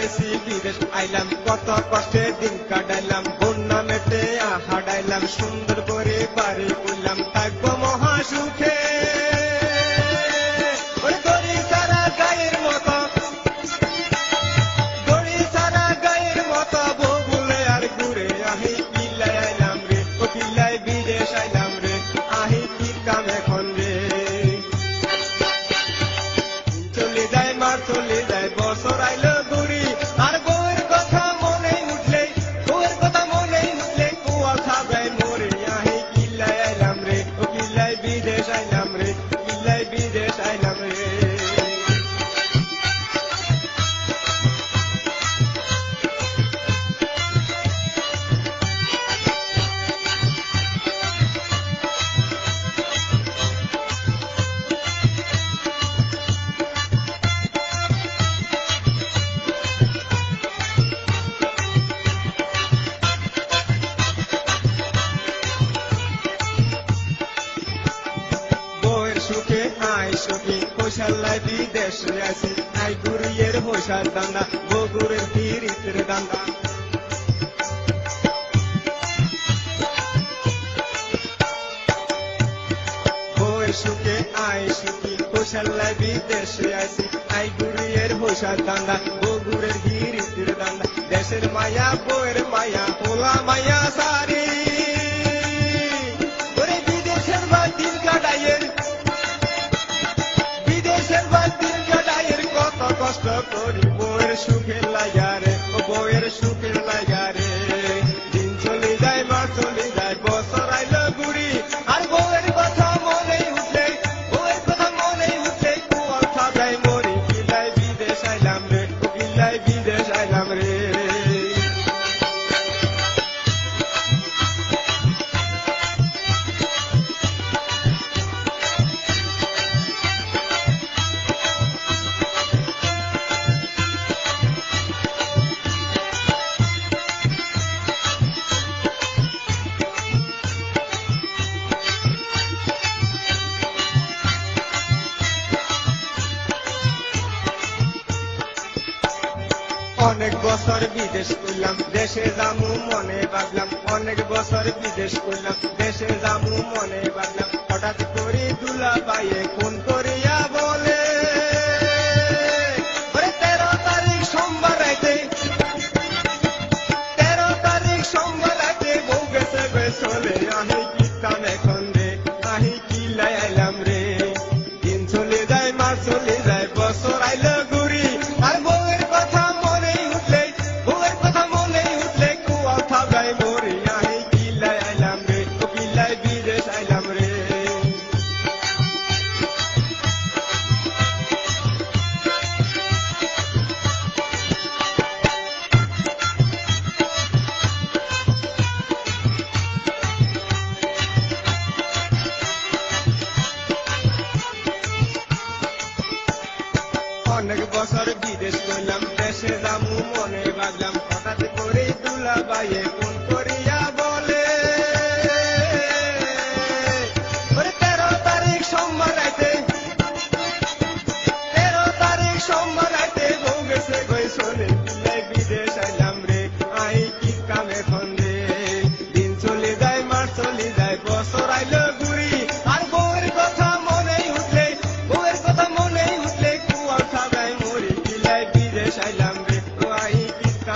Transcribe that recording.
গেছি বিদেশ আইলাম, কত কষ্টে দিন কাটাইলাম, বন্যা মেতে হাডাইলাম, সুন্দর করে বাড়ি করলাম, থাকবো মহা সুখে। দড়ি সারা গায়ের মতো, দড়ি সারা গায়ের মতো বগুলে আর ঘুরে আহি কিল্লায় আইলাম রে, ও কিল্লায় বিদেশ আইলাম রে, আহি কি কাম এখন রে। চলে যায় মার চলে যায় বছর আইলো ঘুরি, আর বউয়ের কথা মনে উঠলে, বউয়ের কথা মনে উঠলে কুয়া খাবে মরে, আহি কিল্লায় আইলাম রে, ও কিল্লায় বিদেশ আইলাম রে, কিল্লায় বিদেশ আইলাম রে। সুখে আই সুখী কৈশাল্লায় বিদেশে আছি, আই গুরিয়ের হোসার দান্দা, বগুড়ের গিরিতের দান্দা। বউয়ের সুখে আই সুখী কৈশাল্লায় বিদেশে আছি, আই গুরিয়ের হোসার দান্দা, বগুড়ের গিরিতের দান্দা। দেশের মায়া বউয়ের মায়া পোলা মায়া সারি, ওরে বিদেশের বাতিল কাটাইয়ের, কত কষ্ট করি বউয়ের সুখের লাগারে, ও বউয়ের সুখের লাগারে। দিন চলে যায় মাস চলে যায় বছর আইলো ঘুরি, আর বউয়ের কথা মনে উঠলে, বউয়ের কথা মনে উঠলে কুয়াল খাবে মরি, কিল্লায় বিদেশ আইলাম রে, ও কিল্লায় বিদেশ আইলাম রে। অনেক বছর বিদেশ করলাম, দেশে যামু মনে ভাবলাম, অনেক বছর বিদেশ করলাম, দেশে যামু মনে